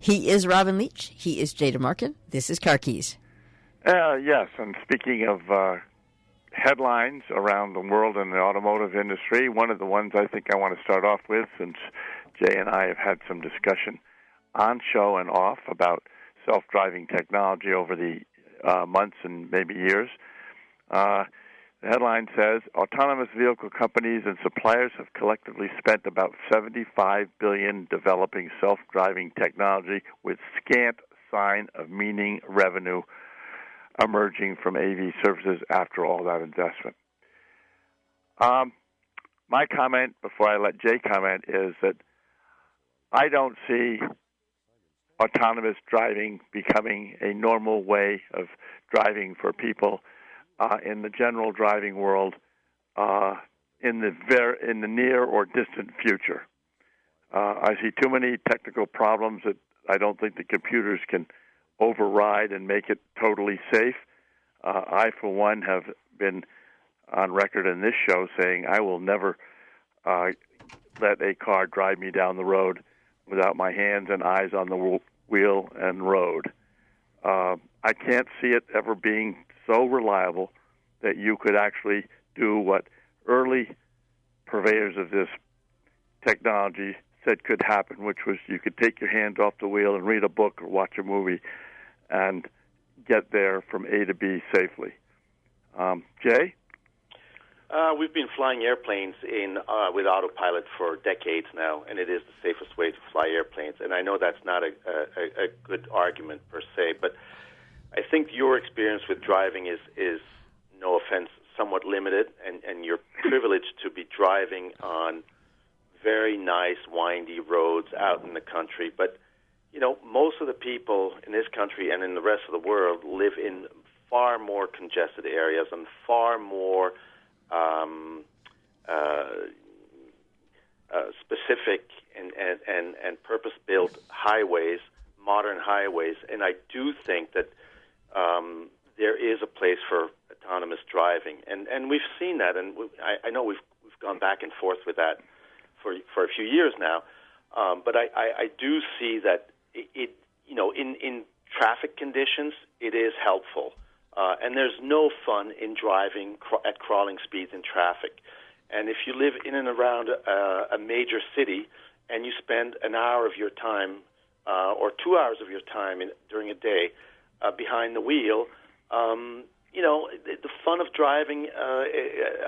He is Robin Leech. He is Jada Marcken. This is Car Keys. Yes, and speaking of headlines around the world in the automotive industry, one of the ones I think I want to start off with, since Jay and I have had some discussion on show and off about self-driving technology over the months and maybe years. The headline says, autonomous vehicle companies and suppliers have collectively spent about $75 billion developing self-driving technology with scant sign of meaning revenue emerging from AV services after all that investment. My comment, before I let Jay comment, is that I don't see autonomous driving becoming a normal way of driving for people in the general driving world in the near or distant future. I see too many technical problems that I don't think the computers can override and make it totally safe. I, for one, have been on record in this show saying I will never let a car drive me down the road without my hands and eyes on the wheel and road. I can't see it ever being so reliable that you could actually do what early purveyors of this technology said could happen, which was you could take your hands off the wheel and read a book or watch a movie and get there from A to B safely. Jay? We've been flying airplanes with autopilot for decades now, and it is the safest way to fly airplanes. And I know that's not a good argument per se, but I think your experience with driving is no offense, somewhat limited, and you're privileged to be driving on very nice, windy roads out in the country. But, you know, most of the people in this country and in the rest of the world live in far more congested areas and far more specific and purpose-built highways, modern highways. And I do think that there is a place for autonomous driving, and we've seen that, and I know we've gone back and forth with that for a few years now. But I do see that it you know, in traffic conditions, it is helpful. And there's no fun in driving at crawling speeds in traffic. And if you live in and around a major city and you spend an hour of your time or 2 hours of your time during a day behind the wheel, you know, the fun of driving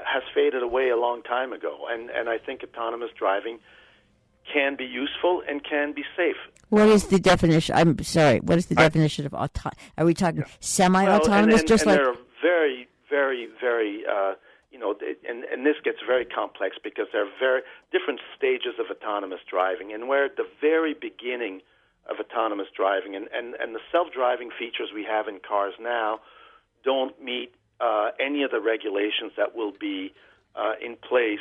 has faded away a long time ago. And I think autonomous driving can be useful and can be safe. What is the definition? I'm sorry. What is the definition of Are we talking semi-autonomous? Well, and there are very, very, very, you know, and this gets very complex because there are very different stages of autonomous driving, and we're at the very beginning of autonomous driving, and the self-driving features we have in cars now don't meet any of the regulations that will be in place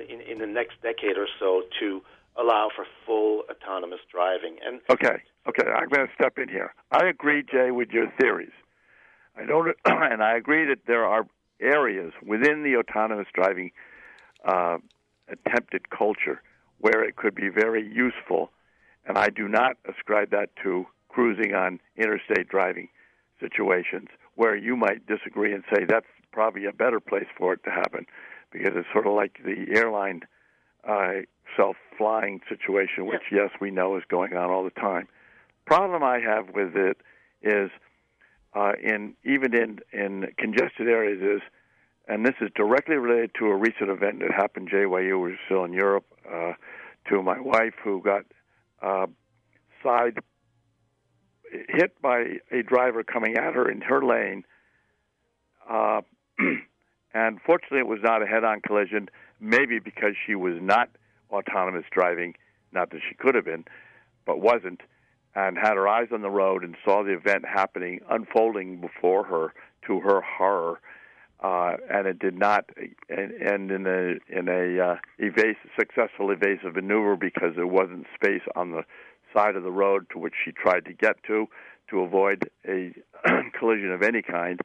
in the next decade or so to allow for full autonomous driving. And Okay, I'm going to step in here. I agree, Jay, with your theories. I don't, and I agree that there are areas within the autonomous driving attempted culture where it could be very useful, and I do not ascribe that to cruising on interstate driving situations where you might disagree and say that's probably a better place for it to happen, because it's sort of like the airline self-flying situation, which, yes, we know is going on all the time. Problem I have with it is, even in congested areas, is, and this is directly related to a recent event that happened, Jay, while you were still in Europe, to my wife who got hit by a driver coming at her in her lane, and fortunately it was not a head-on collision, maybe because she was not autonomous driving, not that she could have been, but wasn't, and had her eyes on the road and saw the event happening, unfolding before her, to her horror, and it did not end in a successful evasive maneuver because there wasn't space on the side of the road to which she tried to get to avoid a collision of any kind,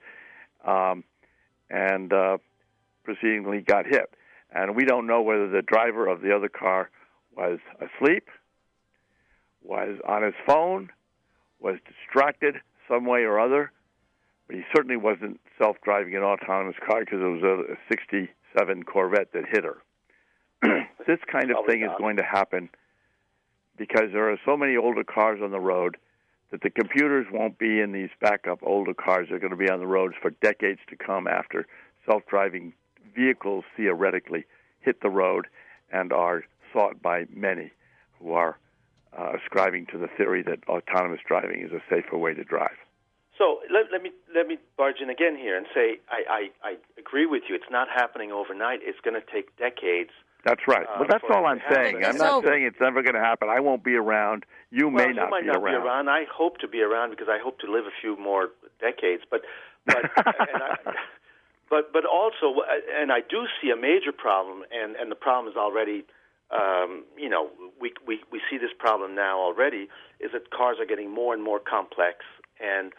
and proceedingly got hit. And we don't know whether the driver of the other car was asleep was on his phone, was distracted some way or other, but he certainly wasn't self-driving an autonomous car because it was a 67 Corvette that hit her. This kind of thing is going to happen because there are so many older cars on the road that the computers won't be in these backup older cars. They're going to be on the roads for decades to come after self-driving vehicles theoretically hit the road and are sought by many who are ascribing to the theory that autonomous driving is a safer way to drive. So let me barge in again here and say I agree with you. It's not happening overnight. It's going to take decades. That's right. Well, that's all I'm saying. I'm not saying it's never going to happen. I won't be around. You might not be around. I hope to be around because I hope to live a few more decades. But also, and I do see a major problem, and the problem is already, we see this problem now already, is that cars are getting more and more complex, and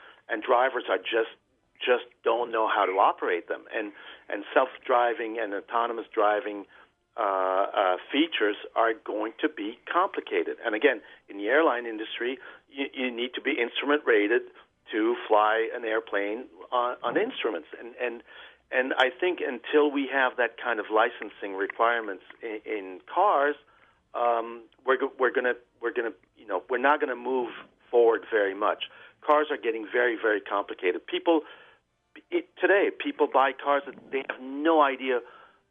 drivers are just don't know how to operate them, and self-driving and autonomous driving features are going to be complicated. And again, in the airline industry, you need to be instrument rated to fly an airplane on instruments. And I think until we have that kind of licensing requirements in cars, we're not going to move forward very much. Cars are getting very, very complicated. Today, people buy cars that they have no idea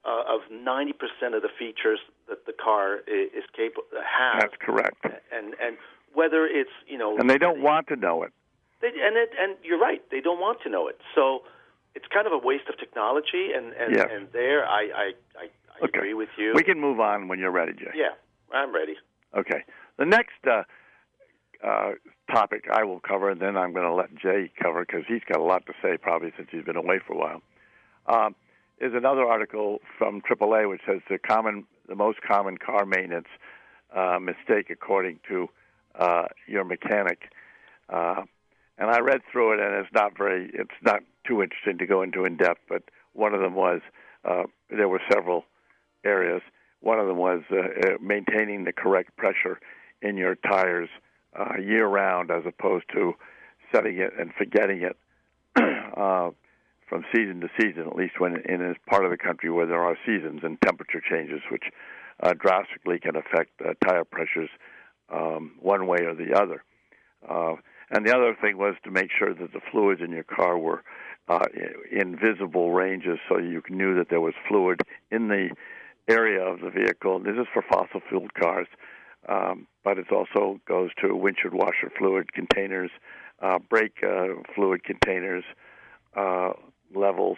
of 90% of the features that the car is capable has. That's correct. And whether it's and they don't want to know it. And you're right, they don't want to know it. So it's kind of a waste of technology. And yes. And there, I agree with you. We can move on when you're ready, Jay. Yeah, I'm ready. Okay. The next topic I will cover, and then I'm going to let Jay cover because he's got a lot to say probably since he's been away for a while. Is another article from AAA which says the most common car maintenance mistake according to your mechanic. And I read through it, and it's not too interesting to go into in depth. But one of them was there were several areas. One of them was maintaining the correct pressure in your tires year round, as opposed to setting it and forgetting it. From season to season, at least when in a part of the country where there are seasons and temperature changes, which drastically can affect tire pressures one way or the other. And the other thing was to make sure that the fluids in your car were in visible ranges so you knew that there was fluid in the area of the vehicle. This is for fossil-fueled cars, but it also goes to windshield washer fluid containers, brake fluid containers, levels,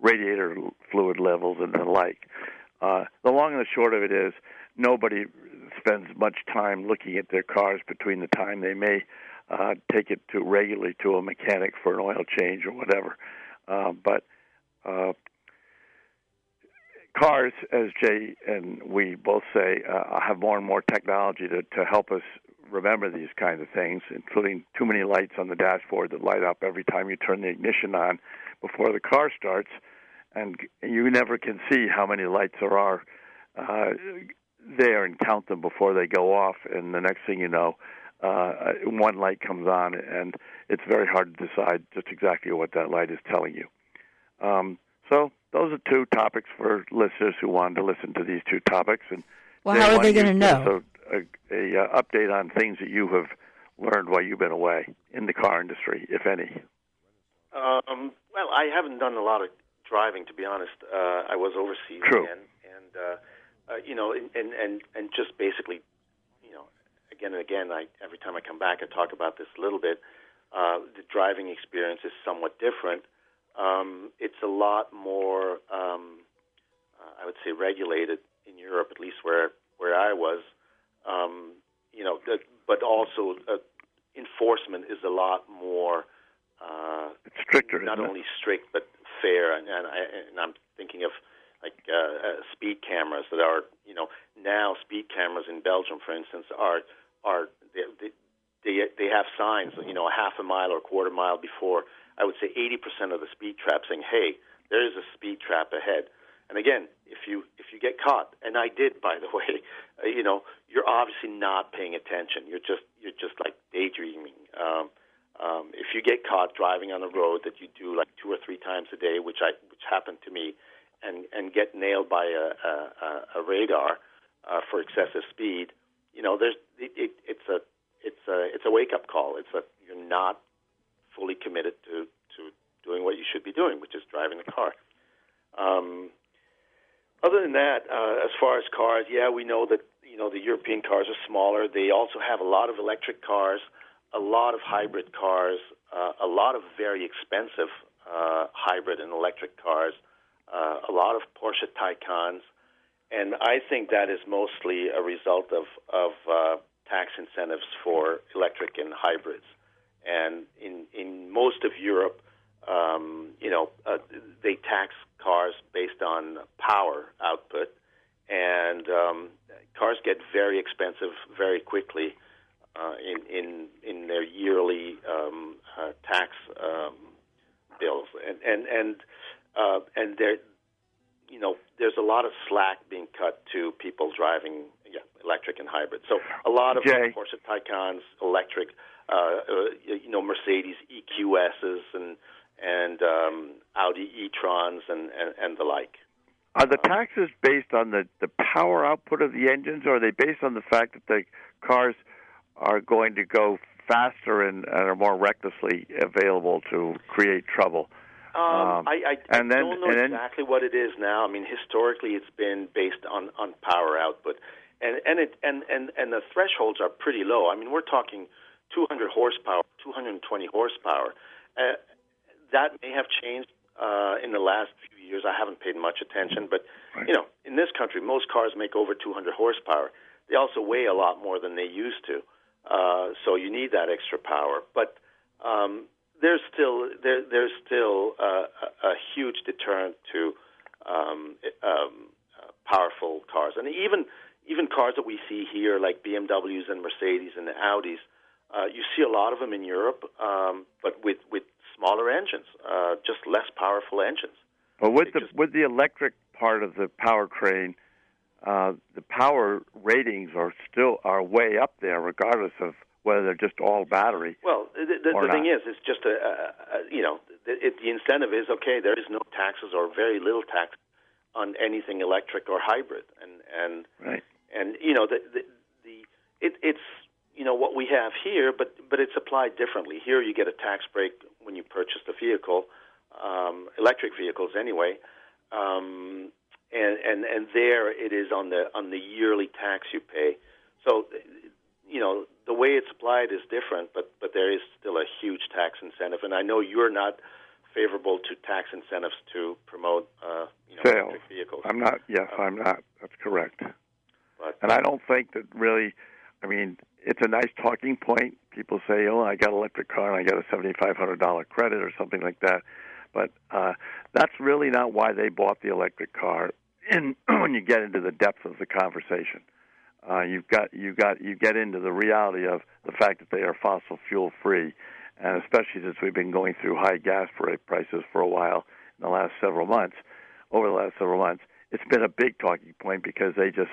radiator fluid levels, and the like. The long and the short of it is nobody spends much time looking at their cars between the time they may take it regularly to a mechanic for an oil change or whatever. But cars, as Jay and we both say, have more and more technology to help us remember these kinds of things, including too many lights on the dashboard that light up every time you turn the ignition on before the car starts, and you never can see how many lights there are there and count them before they go off, and the next thing you know, one light comes on, and it's very hard to decide just exactly what that light is telling you. So those are two topics for listeners who wanted to listen to these two topics. And well, how are they going to know? So a update on things that you have learned while you've been away in the car industry, if any. Well, I haven't done a lot of driving, to be honest. I was overseas. True. And just basically, again and again, every time I come back, I talk about this a little bit. The driving experience is somewhat different. It's a lot more, I would say, regulated in Europe, at least where I was. But also enforcement is a lot more. It's stricter. Not only strict, but fair. And I'm thinking of speed cameras that are, now speed cameras in Belgium, for instance, they have signs, a half a mile or a quarter mile before. I would say 80% of the speed trap saying, "Hey, there is a speed trap ahead," And again, if you get caught, and I did, by the way, you're obviously not paying attention. You're just like daydreaming. If you get caught driving on the road that you do like 2 or 3 times a day, which happened to me, and get nailed by a radar for excessive speed, it's a wake up call. You're not fully committed to doing what you should be doing, which is driving the car. Other than that, as far as cars, we know that the European cars are smaller. They also have a lot of electric cars, a lot of hybrid cars, a lot of very expensive hybrid and electric cars, a lot of Porsche Taycans, and I think that is mostly a result of tax incentives for electric and hybrids. And in most of Europe, they tax cars based on power output, and cars get very expensive very quickly in their yearly tax bills, and there's a lot of slack being cut to people driving electric and hybrid. So a lot of Porsche Taycans, electric, Mercedes EQSs and Audi e-trons and the like. Are the taxes based on the power output of the engines, or are they based on the fact that the cars are going to go faster and are more recklessly available to create trouble? I don't know exactly what it is now. I mean, historically, it's been based on power output, and the thresholds are pretty low. I mean, we're talking 200 horsepower, 220 horsepower. That may have changed in the last few years. I haven't paid much attention, but in this country, most cars make over 200 horsepower. They also weigh a lot more than they used to, so you need that extra power. But there's still a huge deterrent to powerful cars, and even cars that we see here, like BMWs and Mercedes and the Audis. You see a lot of them in Europe, but with smaller engines, just less powerful engines. But with the electric part of the powertrain, the power ratings are way up there, regardless of whether they're just all battery. Well, the thing is, it's just the incentive is okay. There is no taxes or very little tax on anything electric or hybrid, and right. And it's what we have here, but it's applied differently. Here you get a tax break when you purchase the vehicle, electric vehicles anyway, and there it is on the yearly tax you pay. So the way it's applied is different, but there is still a huge tax incentive, and I know you're not favorable to tax incentives to promote sales. Electric vehicles. I'm not. Yes, I'm not. That's correct. But, and I don't think that really. I mean, it's a nice talking point. People say, "Oh, I got an electric car and I got a $7,500 credit or something like that," but that's really not why they bought the electric car. And when you get into the depth of the conversation, you get into the reality of the fact that they are fossil fuel free, and especially since we've been going through high gas prices for a while in the last several months. Over the last several months, it's been a big talking point because they just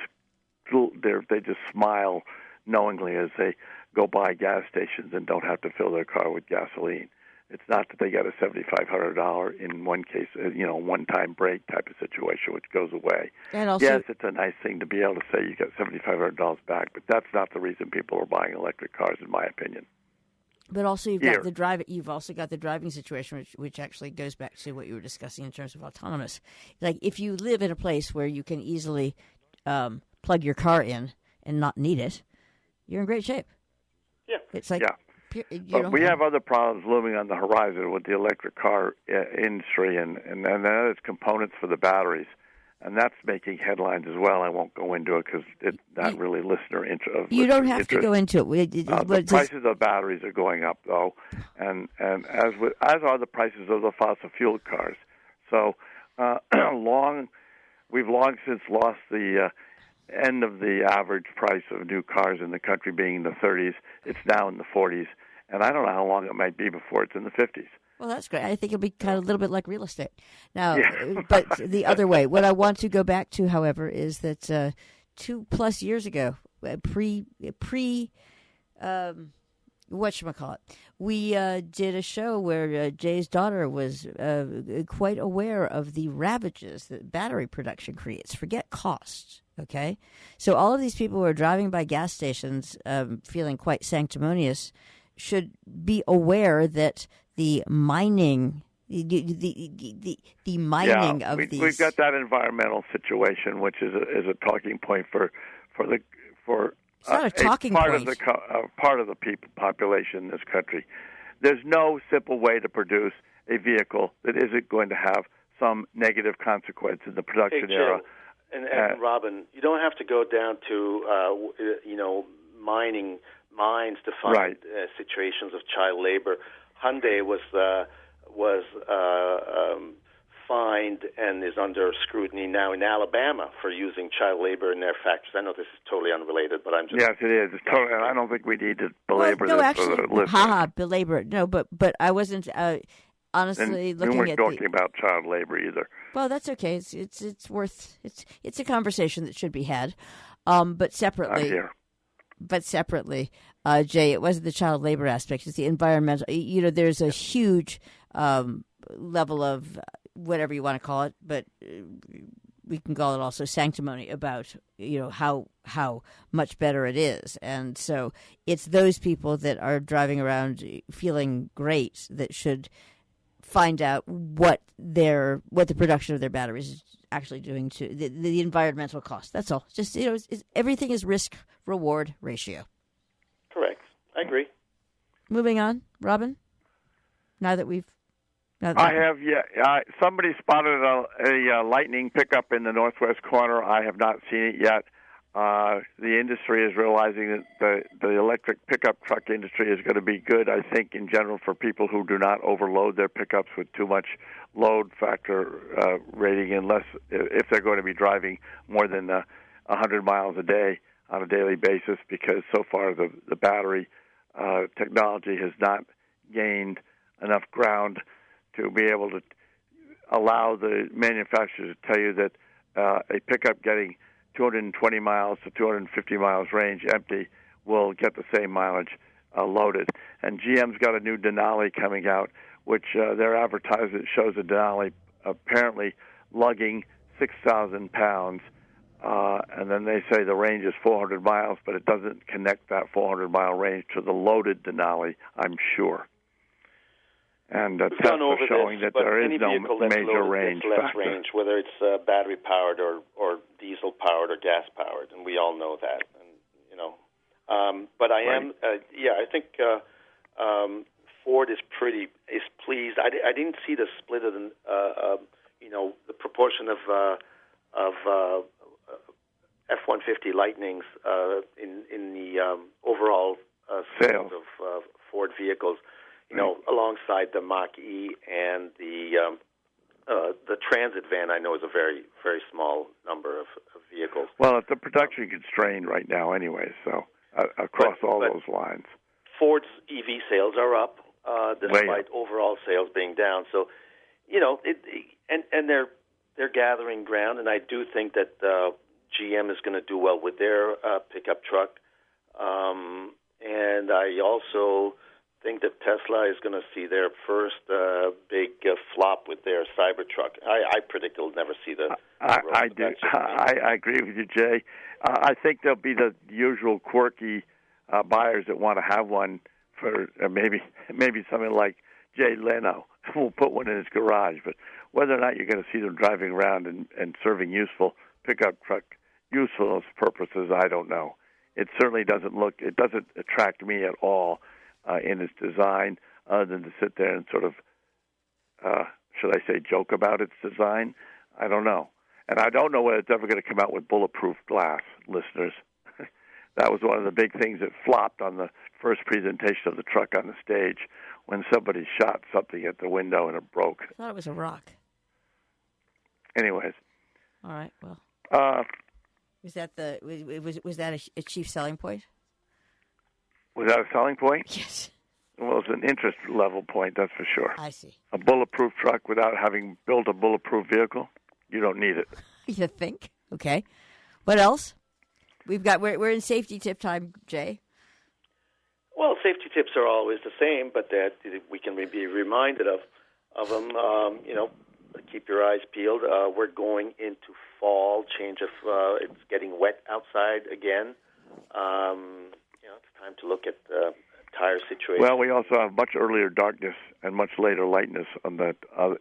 smile knowingly as they go by gas stations and don't have to fill their car with gasoline. It's not that they got a $7,500 in one case, one-time break type of situation, which goes away. And also, yes, it's a nice thing to be able to say you got $7,500 back, but that's not the reason people are buying electric cars, in my opinion. But also, you've also got the driving situation, which actually goes back to what you were discussing in terms of autonomous. Like, if you live in a place where you can easily plug your car in and not need it, you're in great shape. Yeah, it's like But we have other problems looming on the horizon with the electric car industry, and that is components for the batteries. And that's making headlines as well. I won't go into it because it's not really listener interest. You don't have to go into it. The prices of batteries are going up, though, and as are the prices of the fossil fuel cars. So we've long since lost the end of the average price of new cars in the country being in the 30s. It's now in the 40s, and I don't know how long it might be before it's in the 50s. Well, that's great. I think it'll be kind of a little bit like real estate. Now, Yeah. but the other way, what I want to go back to, however, is that 2+ years ago, whatchamacallit, we did a show where Jay's daughter was quite aware of the ravages that battery production creates. Forget costs, okay? So all of these people who are driving by gas stations feeling quite sanctimonious should be aware that the mining, the mining of these. We've got that environmental situation, which is a talking point for it's not a talking part point. of the part of the people population in this country. There's no simple way to produce a vehicle that isn't going to have some negative consequence in the production era. And Robin, you don't have to go down to mining mines to find situations of child labor. Hyundai was fined and is under scrutiny now in Alabama for using child labor in their factories. I know this is totally unrelated, but I'm just... Yes, it is. It's totally, I don't think we need to belabor this actually, for the listeners. Belabor it. No, but I wasn't honestly looking at... We weren't talking about child labor either. Well, that's okay. It's worth... It's a conversation that should be had. But separately... Jay, it wasn't the child labor aspect. It's the environmental... there's a huge level of... whatever you want to call it, but we can call it also sanctimony about how much better it is. And so it's those people that are driving around feeling great that should find out what the production of their batteries is actually doing to the environmental cost. That's all. Just everything is risk-reward ratio. Correct. I agree. Moving on, Robin. I have, somebody spotted a lightning pickup in the northwest corner. I have not seen it yet. The industry is realizing that the electric pickup truck industry is going to be good, I think, in general for people who do not overload their pickups with too much load factor rating, unless if they're going to be driving more than 100 miles a day on a daily basis, because so far the battery technology has not gained enough ground to be able to allow the manufacturers to tell you that a pickup getting 220 miles to 250 miles range empty will get the same mileage loaded. And GM's got a new Denali coming out, which their advertisement shows a Denali apparently lugging 6,000 pounds, and then they say the range is 400 miles, but it doesn't connect that 400-mile range to the loaded Denali, I'm sure. And tests are showing that there is no major range factor. Range, whether it's battery powered or diesel powered or gas powered, and we all know that. And but I think Ford is pleased. I didn't see the split of the proportion of F-150 Lightnings in the overall sales of Ford vehicles. Alongside the Mach-E and the Transit van, I know is a very, very small number of vehicles. Well, it's a production constraint right now anyway, so across all those lines. Ford's EV sales are up, despite overall sales being down. So, and they're gathering ground, and I do think that GM is going to do well with their pickup truck. And I also think that Tesla is going to see their first big flop with their Cybertruck. I predict they'll never see the I do. I agree with you, Jay. I think there'll be the usual quirky buyers that want to have one for maybe something like Jay Leno who will put one in his garage. But whether or not you're going to see them driving around and serving useful pickup truck usefulness purposes, I don't know. It certainly doesn't attract me at all in its design, other than to sit there and sort of, should I say, joke about its design? I don't know. And I don't know whether it's ever going to come out with bulletproof glass, listeners. That was one of the big things that flopped on the first presentation of the truck on the stage when somebody shot something at the window and it broke. I thought it was a rock. Anyways. All right, well. Was that a chief selling point? Was that a selling point? Yes. Well, it's an interest level point, that's for sure. I see. A bulletproof truck without having built a bulletproof vehicle, you don't need it. You think? Okay. What else? We're in safety tip time, Jay. Well, safety tips are always the same, but that we can be reminded of them. Keep your eyes peeled. We're going into fall. It's getting wet outside again. It's time to look at tire situation. Well, we also have much earlier darkness and much later lightness on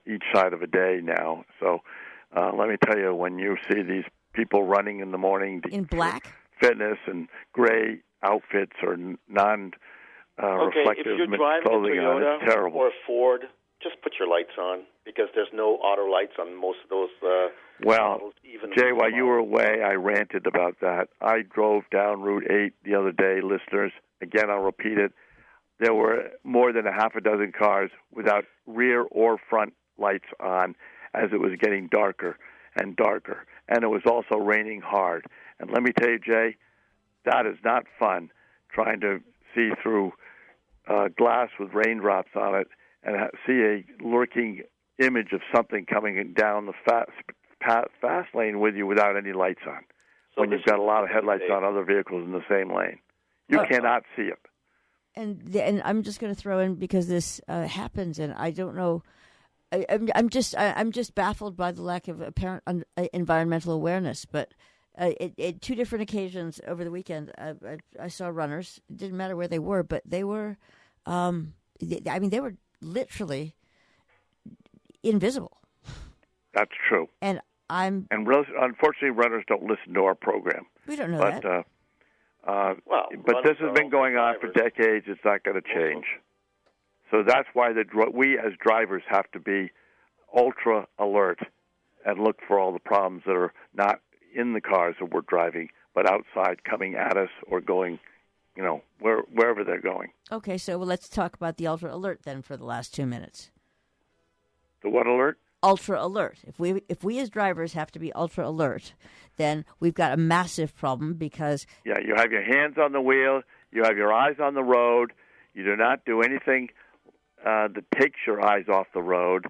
each side of a day now. So let me tell you, when you see these people running in the morning in black fitness and gray outfits or non-reflective if you're driving clothing a Toyota on, it's terrible. or a Ford, just put your lights on because there's no auto lights on most of those models. Even Jay, while you were away, I ranted about that. I drove down Route 8 the other day, listeners. Again, I'll repeat it. There were more than a half a dozen cars without rear or front lights on as it was getting darker and darker. And it was also raining hard. And let me tell you, Jay, that is not fun, trying to see through glass with raindrops on it and see a lurking image of something coming down the fast lane with you without any lights on. So when you've got a lot of headlights on other vehicles in the same lane. You cannot see it. And I'm just going to throw in, because this happens, and I don't know. I'm just baffled by the lack of apparent environmental awareness. But at two different occasions over the weekend, I saw runners. It didn't matter where they were, but they were. They were literally invisible. That's true. And unfortunately, runners don't listen to our program. We don't know that. But this has been going on for decades. It's not going to change. So that's why we as drivers have to be ultra alert and look for all the problems that are not in the cars that we're driving, but outside coming at us or going, wherever they're going. Okay, so let's talk about the ultra alert then for the last 2 minutes. The what alert? Ultra alert. If we as drivers have to be ultra alert, then we've got a massive problem because... Yeah, you have your hands on the wheel, you have your eyes on the road, you do not do anything that takes your eyes off the road,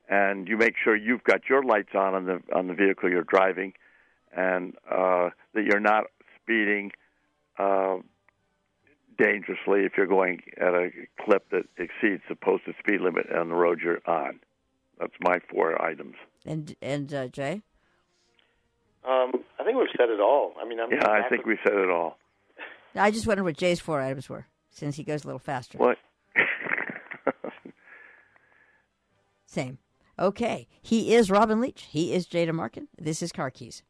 and you make sure you've got your lights on the vehicle you're driving, and that you're not speeding dangerously if you're going at a clip that exceeds the posted speed limit on the road you're on. That's my 4 items. And Jay? I think we've said it all. I think we said it all. I just wondered what Jay's 4 items were, since he goes a little faster. What? Same. Okay. He is Robin Leech. He is Jada Marcken. This is Car Keys.